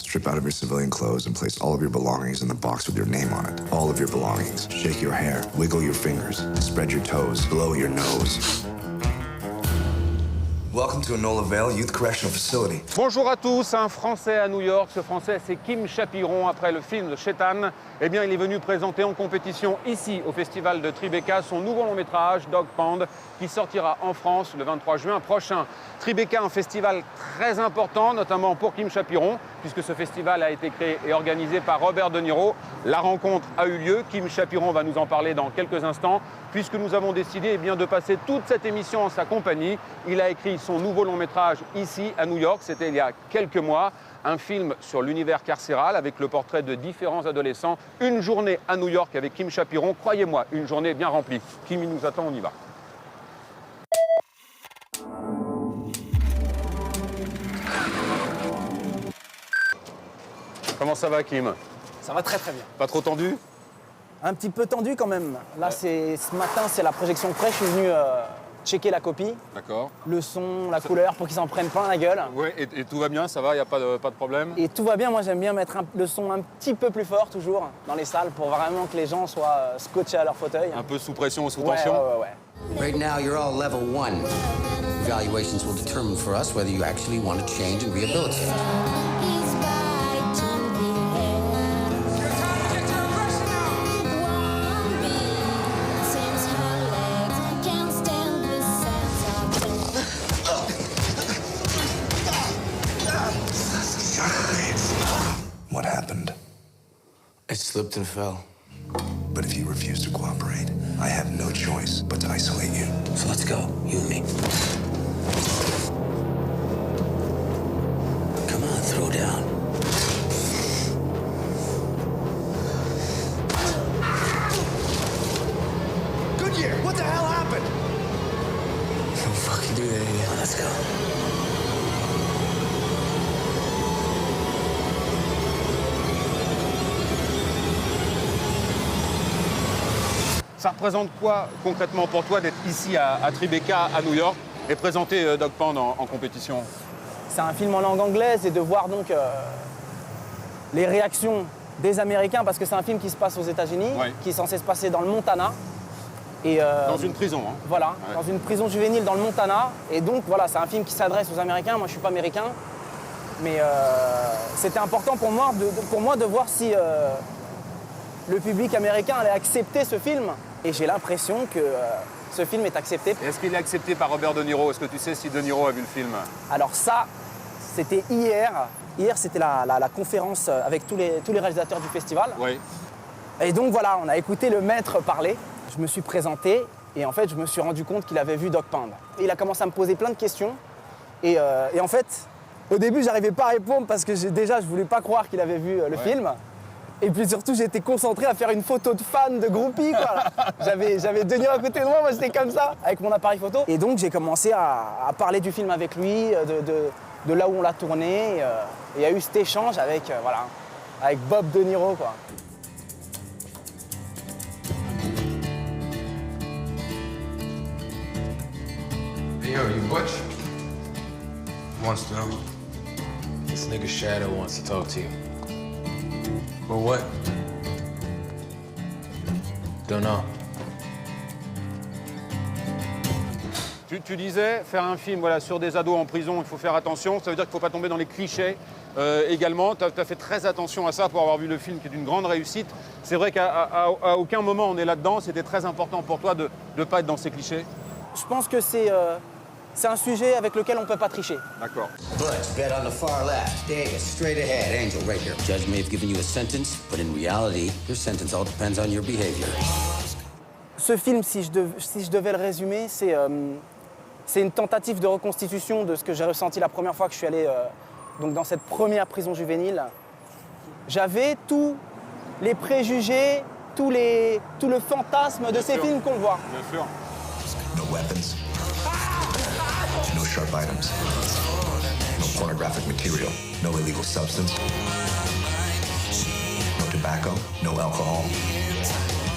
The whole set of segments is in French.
Strip out of your civilian clothes and place all of your belongings in the box with your name on it. All of your belongings. Shake your hair, wiggle your fingers, spread your toes, blow your nose. Welcome to Enola Vale Youth Correctional Facility. Bonjour à tous, un Français à New York. Ce Français, c'est Kim Chapiron. Après le film de Shaitan, eh bien, il est venu présenter en compétition ici, au Festival de Tribeca, son nouveau long-métrage, Dog Pound, qui sortira en France le 23 juin prochain. Tribeca, un festival très important, notamment pour Kim Chapiron, puisque ce festival a été créé et organisé par Robert De Niro. La rencontre a eu lieu. Kim Chapiron va nous en parler dans quelques instants, puisque nous avons décidé de passer toute cette émission en sa compagnie. Il a écrit son nouveau long-métrage ici, à New York. C'était il y a quelques mois. Un film sur l'univers carcéral avec le portrait de différents adolescents. Une journée à New York avec Kim Chapiron. Croyez-moi, une journée bien remplie. Kim, il nous attend, on y va. Comment ça va, Kim? Ça va très très bien. Pas trop tendu? Un petit peu tendu quand même. Là, ce matin, c'est la projection presse. Je suis venu checker la copie. D'accord. Le son, la couleur, pour qu'ils s'en prennent plein la gueule. Ouais, et tout va bien, ça va, il n'y a pas de problème? Et tout va bien. Moi, j'aime bien mettre le son un petit peu plus fort, toujours, dans les salles, pour vraiment que les gens soient scotchés à leur fauteuil. Un peu sous pression ou sous Ouais, tension? ouais. Right now, you're all level 1. Evaluations will determine for us whether you actually want to change and rehabilitate. What happened? I slipped and fell. But if you refuse to cooperate, I have no choice but to isolate you. So let's go, you and me. Come on, throw down. Goodyear, what the hell happened? Don't fucking do that again. Let's go. Ça représente quoi concrètement pour toi d'être ici à Tribeca, à New York, et présenter Dog Pound en compétition? C'est un film en langue anglaise et de voir donc les réactions des Américains, parce que c'est un film qui se passe aux États-Unis, Ouais. qui est censé se passer dans le Montana. Et, Dans une prison, hein? Voilà, Ouais. dans une prison juvénile dans le Montana. Et donc voilà, c'est un film qui s'adresse aux Américains. Moi, je suis pas américain, mais c'était important pour moi de voir si le public américain allait accepter ce film. Et j'ai l'impression que ce film est accepté. Est-ce qu'il est accepté par Robert De Niro? Est-ce que tu sais si De Niro a vu le film? Alors ça, c'était hier. Hier, c'était la conférence avec tous les réalisateurs du festival. Oui. Et donc voilà, on a écouté le maître parler. Je me suis présenté et en fait, je me suis rendu compte qu'il avait vu Dog Pound. Et il a commencé à me poser plein de questions. Et en fait, au début, j'arrivais pas à répondre parce que je voulais pas croire qu'il avait vu le film. Et puis surtout, j'étais concentré à faire une photo de fan, de groupie, quoi. J'avais De Niro à côté de moi j'étais comme ça, avec mon appareil photo. Et donc, j'ai commencé à parler du film avec lui, de là où on l'a tourné. Et il y a eu cet échange avec Bob De Niro, quoi. Hey, yo, you Butch? Wants to know. This nigga Shadow wants to talk to you. For what? Don't know. Tu disais, faire un film sur des ados en prison, il faut faire attention. Ça veut dire qu'il ne faut pas tomber dans les clichés également. Tu as fait très attention à ça pour avoir vu le film qui est d'une grande réussite. C'est vrai qu'à aucun moment on est là-dedans. C'était très important pour toi de ne pas être dans ces clichés. Je pense que c'est un sujet avec lequel on ne peut pas tricher. D'accord. Butch, bed on the far left. Davis, straight ahead. Angel, right here. Judge may have given you a sentence, but in reality, your sentence all depends on your behavior. Ce film, si je devais le résumer, c'est une tentative de reconstitution de ce que j'ai ressenti la première fois que je suis allé donc dans cette première prison juvénile. J'avais tous les préjugés, tout le fantasme de ces films qu'on voit. Bien sûr. No weapons. No sharp items. No pornographic material. No illegal substance. No tobacco. No alcohol.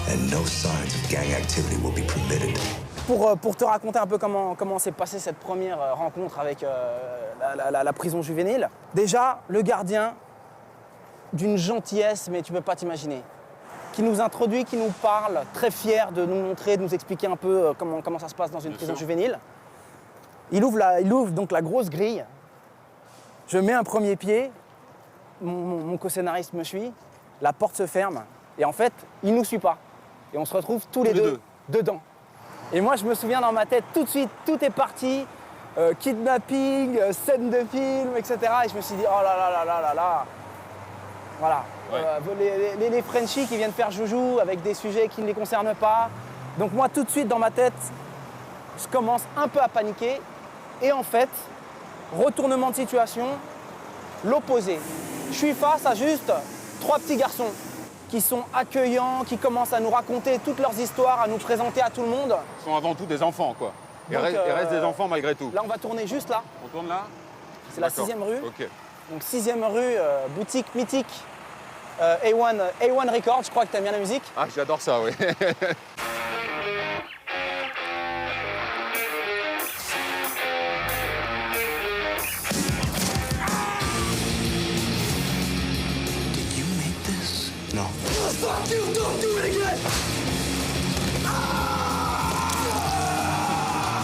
And no signs of gang activity will be permitted. Pour te raconter un peu comment s'est passée cette première rencontre avec la prison juvénile, déjà, le gardien d'une gentillesse, mais tu peux pas t'imaginer. Qui nous introduit, qui nous parle, très fier de nous montrer, de nous expliquer un peu comment ça se passe dans une prison juvénile. Il ouvre donc la grosse grille. Je mets un premier pied, mon co-scénariste me suit, la porte se ferme, et en fait, il nous suit pas. Et on se retrouve tous les deux dedans. Et moi, je me souviens dans ma tête, tout de suite, tout est parti. Kidnapping, scène de film, etc. Et je me suis dit, oh là là là là là là. Voilà. Ouais. Les Frenchies qui viennent faire joujou avec des sujets qui ne les concernent pas. Donc moi, tout de suite, dans ma tête, je commence un peu à paniquer. Et en fait, retournement de situation, l'opposé. Je suis face à juste 3 petits garçons qui sont accueillants, qui commencent à nous raconter toutes leurs histoires, à nous présenter à tout le monde. Ce sont avant tout des enfants, quoi. Il Donc, reste des enfants malgré tout. Là, on va tourner juste là. On tourne là? C'est la D'accord. 6e rue. Ok. Donc 6e rue, boutique mythique, A1 Records, je crois que tu aimes bien la musique. Ah, j'adore ça, oui. Did you make this? No.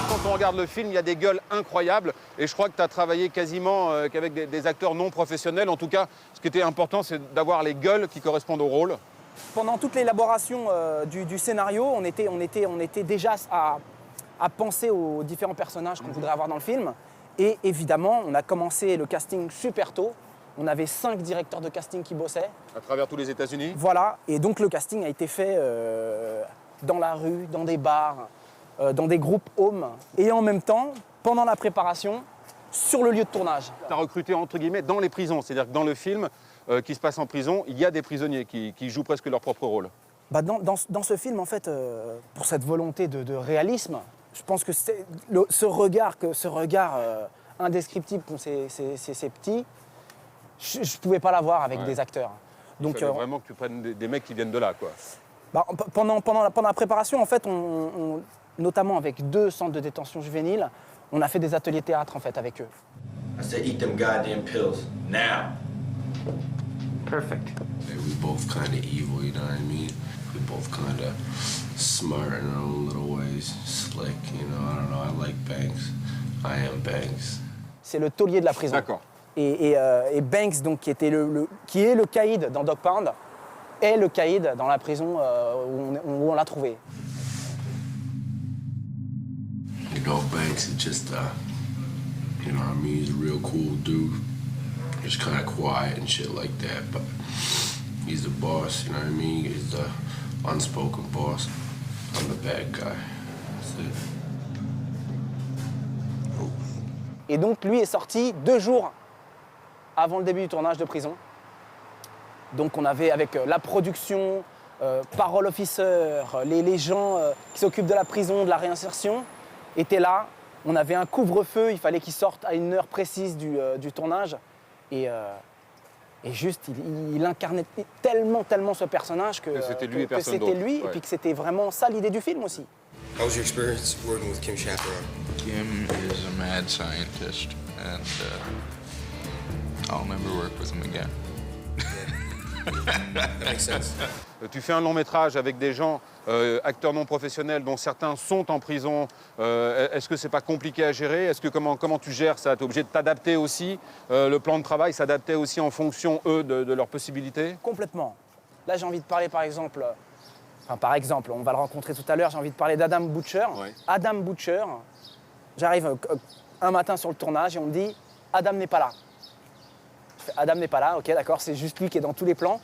Quand on regarde le film, il y a des gueules incroyables. Et je crois que tu as travaillé quasiment qu'avec des acteurs non professionnels. En tout cas, ce qui était important, c'est d'avoir les gueules qui correspondent au rôle. Pendant toute l'élaboration du scénario, on était déjà à penser aux différents personnages qu'on voudrait avoir dans le film. Et évidemment, on a commencé le casting super tôt. On avait 5 directeurs de casting qui bossaient. À travers tous les États-Unis. Voilà, et donc le casting a été fait dans la rue, dans des bars, dans des groupes home. Et en même temps, pendant la préparation, sur le lieu de tournage. Tu as recruté entre guillemets dans les prisons. C'est-à-dire que dans le film qui se passe en prison, il y a des prisonniers qui jouent presque leur propre rôle. Bah dans ce film, en fait, pour cette volonté de réalisme, je pense que ce regard indescriptible qu'ont ces petits, je ne pouvais pas l'avoir avec des acteurs. Donc vraiment que tu prennes des mecs qui viennent de là, quoi. Bah, pendant la préparation, en fait, notamment avec 2 centres de détention juvénile, on a fait des ateliers théâtre en fait avec eux. I said, eat them goddamn pills now. Perfect. We both kind of evil, you know what I mean? We both kind of smart in our own little ways, slick, you know, I don't know, I like Banks. I am Banks. C'est le taulier de la prison. D'accord. Et Banks, donc, qui est le caïd dans Dog Pound, est le caïd dans la prison où on l'a trouvé. You know, Banks is just, you know what I mean? He's a real cool dude. Just kind of quiet and shit like that, but he's the boss, you know what I mean? He's the unspoken boss. I'm the bad guy. That's it. Et donc, lui est sorti 2 jours avant le début du tournage de Prison. Donc, on avait avec la production, parole officer, les gens qui s'occupent de la prison, de la réinsertion, étaient là. On avait un couvre-feu, il fallait qu'il sorte à une heure précise du tournage. Et juste, il incarnait tellement ce personnage que c'était lui et que personne c'était d'autre. lui, Ouais. et puis que c'était vraiment ça l'idée du film aussi. How was your experience working with Kim Chaperon? Kim is a mad scientist, and I'll never work with him again. That makes sense. Tu fais un long métrage avec des gens, acteurs non professionnels, dont certains sont en prison. Est-ce que c'est pas compliqué à gérer? Est-ce que comment tu gères ça? Tu es obligé de t'adapter aussi? Le plan de travail s'adaptait aussi en fonction, eux, de leurs possibilités? Complètement. Là, j'ai envie de parler, par exemple, on va le rencontrer tout à l'heure, j'ai envie de parler d'Adam Butcher. Ouais. Adam Butcher, j'arrive un matin sur le tournage et on me dit « Adam n'est pas là ». Je fais « Adam n'est pas là, ok, d'accord, c'est juste lui qui est dans tous les plans.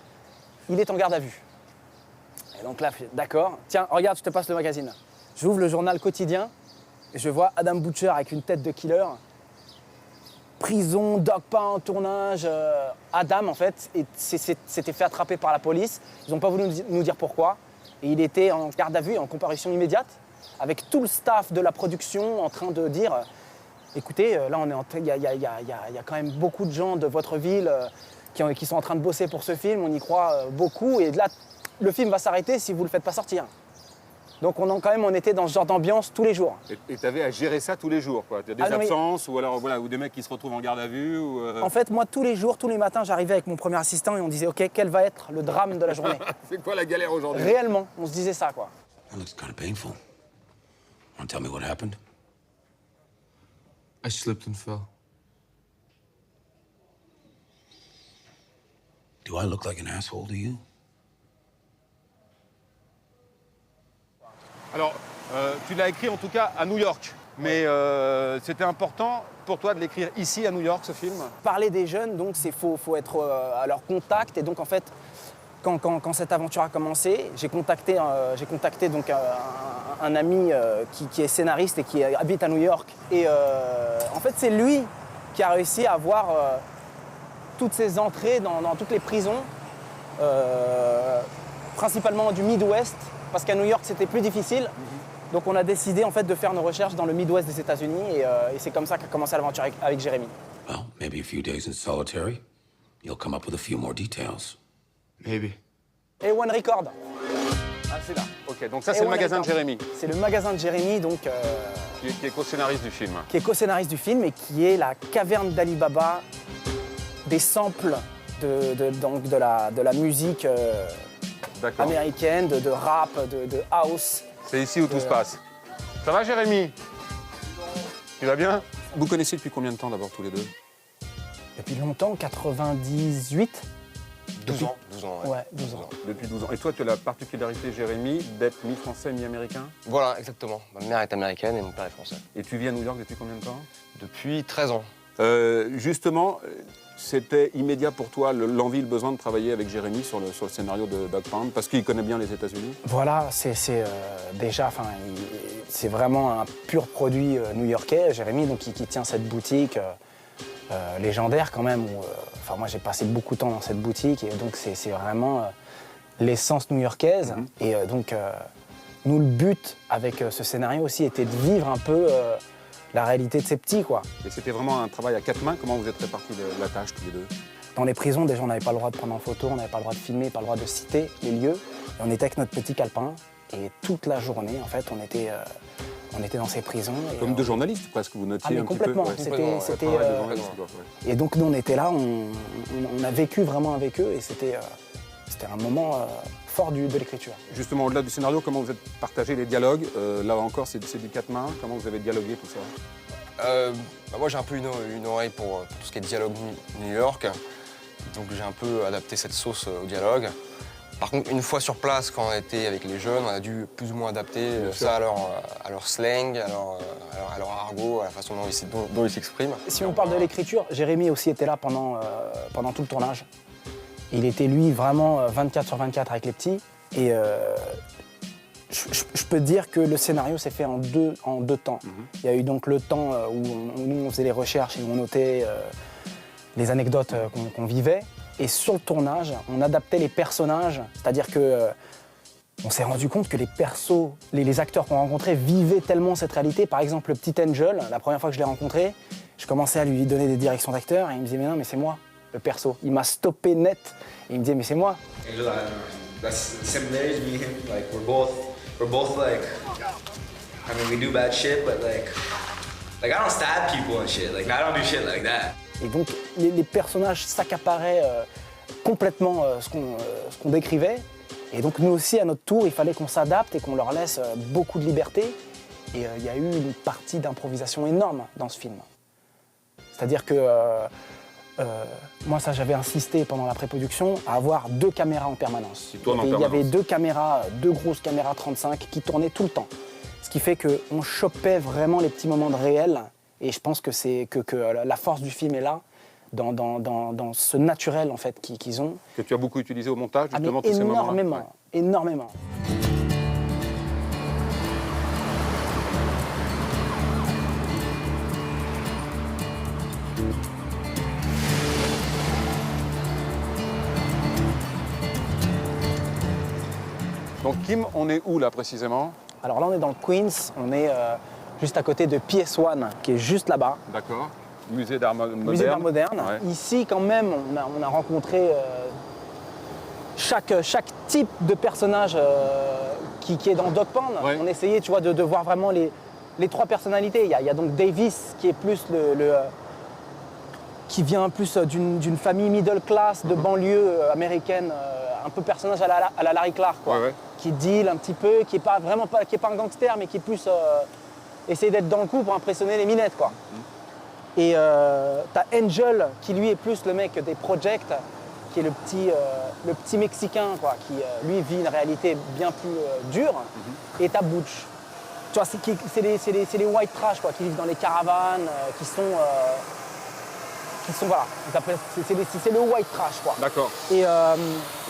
Il est en garde à vue ». Et donc là, je fais « D'accord, tiens, regarde, je te passe le magazine ». J'ouvre le journal quotidien et je vois Adam Butcher avec une tête de killer. Prison, Dog Pound, tournage. Adam, en fait, s'était fait attraper par la police. Ils n'ont pas voulu nous dire pourquoi. Et il était en garde à vue, en comparution immédiate, avec tout le staff de la production en train de dire écoutez, là, il y a quand même beaucoup de gens de votre ville qui sont en train de bosser pour ce film. On y croit beaucoup. Et là, le film va s'arrêter si vous ne le faites pas sortir. Donc on était dans ce genre d'ambiance tous les jours. Et tu avais à gérer ça tous les jours, quoi. Des Ah non, mais- absences ou alors voilà, ou des mecs qui se retrouvent en garde à vue ou, En fait, moi, tous les jours, tous les matins, j'arrivais avec mon premier assistant et on disait, OK, quel va être le drame de la journée? C'est quoi la galère aujourd'hui? Réellement, on se disait ça, quoi. That looks kind of painful. Want to tell me what happened? I slipped and fell. Do I look like an asshole to you? Alors, tu l'as écrit en tout cas à New York, mais c'était important pour toi de l'écrire ici à New York, ce film? Parler des jeunes, donc, faut être à leur contact. Et donc, en fait, quand cette aventure a commencé, j'ai contacté donc un ami qui est scénariste et qui habite à New York. Et en fait, c'est lui qui a réussi à avoir toutes ces entrées dans toutes les prisons, principalement du Midwest, parce qu'à New York, c'était plus difficile. Donc on a décidé en fait de faire nos recherches dans le Midwest des États-Unis et c'est comme ça qu'a commencé l'aventure avec Jérémy. Well, maybe a few days in solitary, you'll come up with a few more details. Maybe. Et One Record. Ah, c'est là. Ok, donc ça c'est le One magasin de Record. Jérémy, C'est le magasin de Jérémy, donc, qui est co-scénariste du film. qui est co-scénariste du film et qui est la caverne d'Ali Baba des samples donc de la musique D'accord. américaine, de rap, de house. C'est ici où tout se passe. Ça va, Jérémy? Tu vas bien? Vous connaissez depuis combien de temps d'abord tous les deux? Depuis longtemps, 98. 12 ans, ouais. Ouais, 12 ans. Depuis 12 ans. Et toi, tu as la particularité, Jérémy, d'être mi-français, mi-américain? Voilà, exactement. Ma mère est américaine et mon père est français. Et tu vis à New York depuis combien de temps? Depuis 13 ans. Justement, c'était immédiat pour toi l'envie, le besoin de travailler avec Jérémy sur le scénario de Dog Pound, parce qu'il connaît bien les États-Unis? Voilà, c'est déjà, c'est vraiment un pur produit new-yorkais, Jérémy, donc qui tient cette boutique légendaire quand même. Où, moi, j'ai passé beaucoup de temps dans cette boutique et donc c'est vraiment l'essence new-yorkaise. Et donc, nous, le but avec ce scénario aussi était de vivre un peu la réalité de ces petits, quoi. Et c'était vraiment un travail à quatre mains. Comment vous êtes répartis la tâche tous les deux? Dans les prisons, déjà, on n'avait pas le droit de prendre en photo, on n'avait pas le droit de filmer, pas le droit de citer les lieux. Et on était avec notre petit calepin. Et toute la journée, en fait, on était dans ces prisons. Et Comme deux journalistes, presque, vous notiez mais un complètement. petit peu. Ouais. C'était, Travail de journaliste, quoi, ouais. Et donc, nous, on était là, on a vécu vraiment avec eux. Et c'était un moment fort de l'écriture. Justement, au-delà du scénario, comment vous êtes partagé les dialogues? Là encore, c'est du quatre mains. Comment vous avez dialogué tout ça? Moi, j'ai un peu une oreille pour tout ce qui est dialogue New York. Donc, j'ai un peu adapté cette sauce au dialogue. Par contre, une fois sur place, quand on était avec les jeunes, on a dû plus ou moins adapter ça à leur slang, à leur argot, à la façon dont ils s'expriment. Si on parle de l'écriture, Jérémy aussi était là pendant tout le tournage. Il était, lui, vraiment 24 sur 24 avec les petits. Et je peux te dire que le scénario s'est fait en deux temps. Il y a eu donc le temps où nous, on faisait les recherches et où on notait les anecdotes qu'on vivait. Et sur le tournage, on adaptait les personnages, c'est-à-dire que on s'est rendu compte que les persos, les acteurs qu'on rencontrait vivaient tellement cette réalité. Par exemple, le petit Angel, la première fois que je l'ai rencontré, je commençais à lui donner des directions d'acteurs et il me disait « Mais non, mais c'est moi, le perso ». Il m'a stoppé net et il me disait « Mais c'est moi ». Angel, that's the similarities me and him. Like we're both like, I mean, we do bad shit, but like I don't stab people and shit. Like I don't do shit like that. Et donc, les personnages s'accaparaient complètement ce qu'on décrivait. Et donc, nous aussi, à notre tour, il fallait qu'on s'adapte et qu'on leur laisse beaucoup de liberté. Et il y a eu une partie d'improvisation énorme dans ce film. C'est-à-dire que moi, ça, j'avais insisté pendant la pré-production à avoir 2 caméras en permanence. Il y avait 2 caméras, 2 grosses caméras 35 qui tournaient tout le temps. Ce qui fait qu'on chopait vraiment les petits moments de réel. Et je pense que la force du film est là, dans ce naturel en fait qu'ils ont. Que tu as beaucoup utilisé au montage, justement, tous ces moments-là? Énormément. Donc Kim, on est où là précisément? Alors là, on est dans le Queens, on est juste à côté de PS1, qui est juste là-bas. D'accord. Musée d'art moderne. Musée d'art moderne. Ouais. Ici, quand même, on a rencontré chaque type de personnage qui est dans Dog Pound. Ouais. On essayait, tu vois, de voir vraiment les trois personnalités. Il y a donc Davis qui est plus qui vient plus d'une famille middle class de banlieue américaine, un peu personnage à la Larry Clark, quoi. Ouais. Qui deal un petit peu, qui est pas un gangster, mais qui est plus essayer d'être dans le coup pour impressionner les minettes, quoi. Et t'as Angel qui lui est plus le mec des projects, qui est le petit Mexicain, quoi, qui lui vit une réalité bien plus dure. Et t'as Butch. Tu vois, c'est les white trash, quoi, qui vivent dans les caravanes, qui sont voilà, c'est le white trash, quoi. D'accord. Et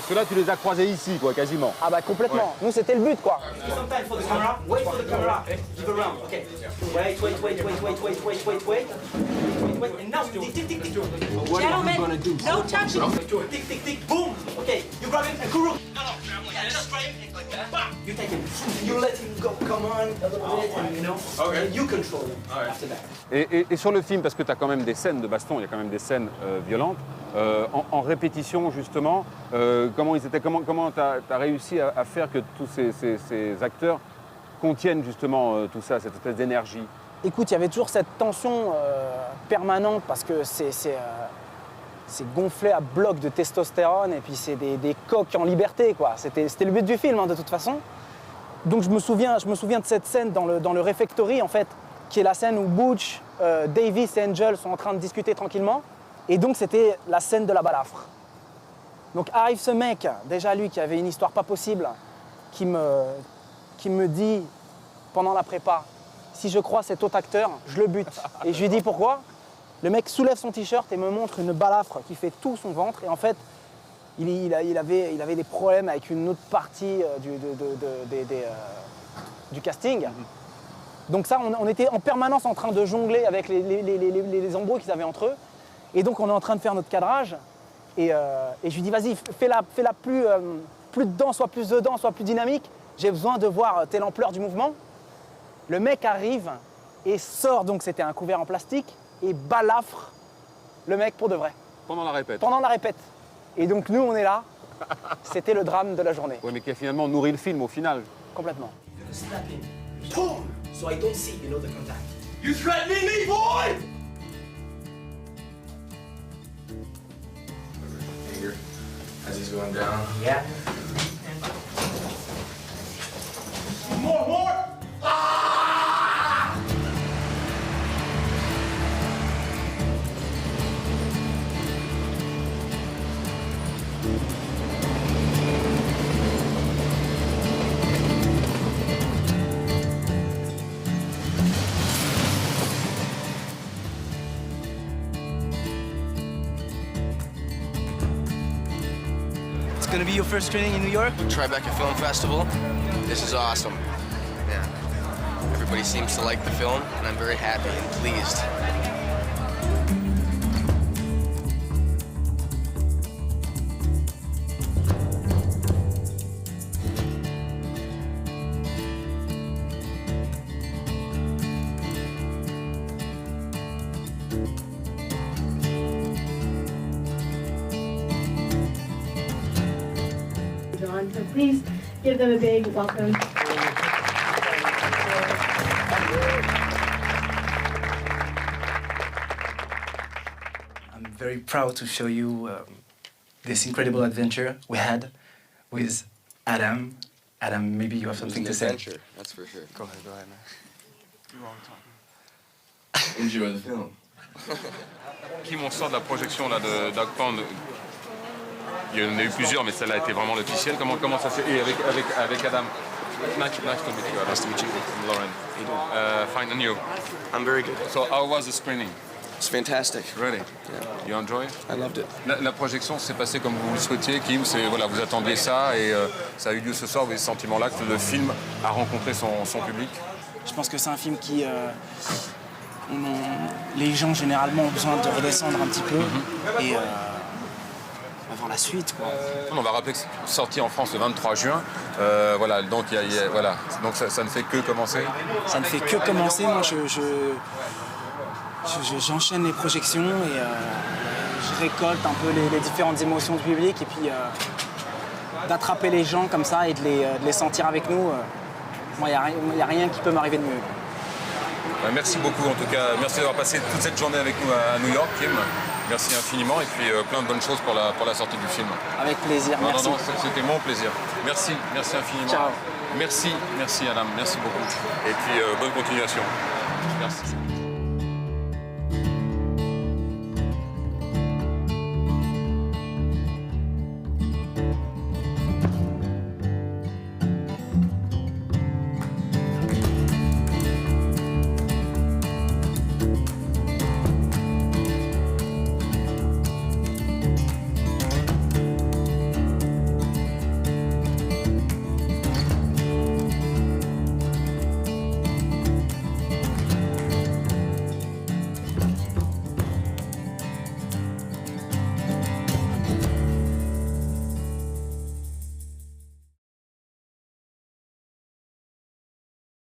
ceux-là, tu les as croisés ici, quoi, quasiment. ah bah complètement. Ouais. Nous, c'était le but, quoi. Some time for the camera. Wait for the camera. Give around. Okay. Wait. And now, tick, tick, tick. Gentlemen, no touching. Tick, tick, tick. Boom. Okay. You grab him and Kuru. No. Yeah, just try him. Like that. Bam. You take him. You let him go. Come on a little bit, and you know. Okay. And you control him after that. Et sur le film, parce que tu as quand même des scènes de baston, il y a quand même des scènes violentes, en répétition justement, comment tu as réussi à faire que tous ces acteurs contiennent justement tout ça, cette espèce d'énergie? Écoute, il y avait toujours cette tension permanente parce que c'est gonflé à bloc de testostérone et puis c'est des coqs en liberté, quoi. C'était le but du film, hein, de toute façon. Donc je me souviens de cette scène dans le refectory, en fait, qui est la scène où Butch, Davis et Angel sont en train de discuter tranquillement. Et donc c'était la scène de la balafre. Donc arrive ce mec, déjà lui qui avait une histoire pas possible, qui me dit pendant la prépa, si je crois cet autre acteur, je le bute. Et je lui dis pourquoi. Le mec soulève son t-shirt et me montre une balafre qui fait tout son ventre. Et en fait, il avait des problèmes avec une autre partie du casting. Donc ça, on était en permanence en train de jongler avec les embrouilles qu'ils avaient entre eux. Et donc on est en train de faire notre cadrage. Et je lui dis, vas-y, fais-la plus dedans, soit plus dedans, soit plus dynamique. J'ai besoin de voir telle ampleur du mouvement. Le mec arrive et sort, donc c'était un couvert en plastique, et balafre le mec pour de vrai. Pendant la répète? Pendant la répète. Et donc nous, on est là. C'était le drame de la journée. Oui, mais qui a finalement nourri le film au final. Complètement. Snap him. Boom. So I don't see, the contact. You threatening me, boy? Anger as he's going down. Yeah. More! Ah! It's gonna be your first screening in New York? Tribeca Film Festival. This is awesome. Yeah. Everybody seems to like the film, and I'm very happy and pleased. John, so please give them a big welcome. I'm very proud to show you this incredible adventure we had with Adam. Adam, maybe you have something to say. Adventure, that's for sure. Go ahead, man. Enjoy the film. Kim, on sort de la projection là, de Dog Pound. Il y en a eu plusieurs, mais celle-là a été vraiment l'officielle. Comment ça s'est... Et avec Adam. Nice to meet you. Adam. Nice to meet you. I'm Lauren. How you doing? Fine, and you? I'm very good. So how was the screening? It's fantastic. Really? Yeah. You enjoy? I loved it. La projection s'est passée comme vous le souhaitiez, Kim. Voilà, vous attendiez ça et ça a eu lieu ce soir. Vous avez ce sentiment-là que le film a rencontré son public? Je pense que c'est un film qui... les gens, généralement, ont besoin de redescendre un petit peu et avant la suite, quoi. On va rappeler que c'est sorti en France le 23 juin. Voilà, donc, voilà. Donc ça ne fait que commencer. Ça ne fait que commencer. Moi, j'enchaîne les projections et je récolte un peu les différentes émotions du public. Et puis d'attraper les gens comme ça et de les sentir avec nous, moi, il n'y a rien qui peut m'arriver de mieux. Merci beaucoup en tout cas. Merci d'avoir passé toute cette journée avec nous à New York, Kim. Merci infiniment et puis plein de bonnes choses pour la sortie du film. Avec plaisir, merci. Non, c'était mon plaisir. Merci infiniment. Ciao. Merci Adam, merci beaucoup. Et puis bonne continuation. Merci.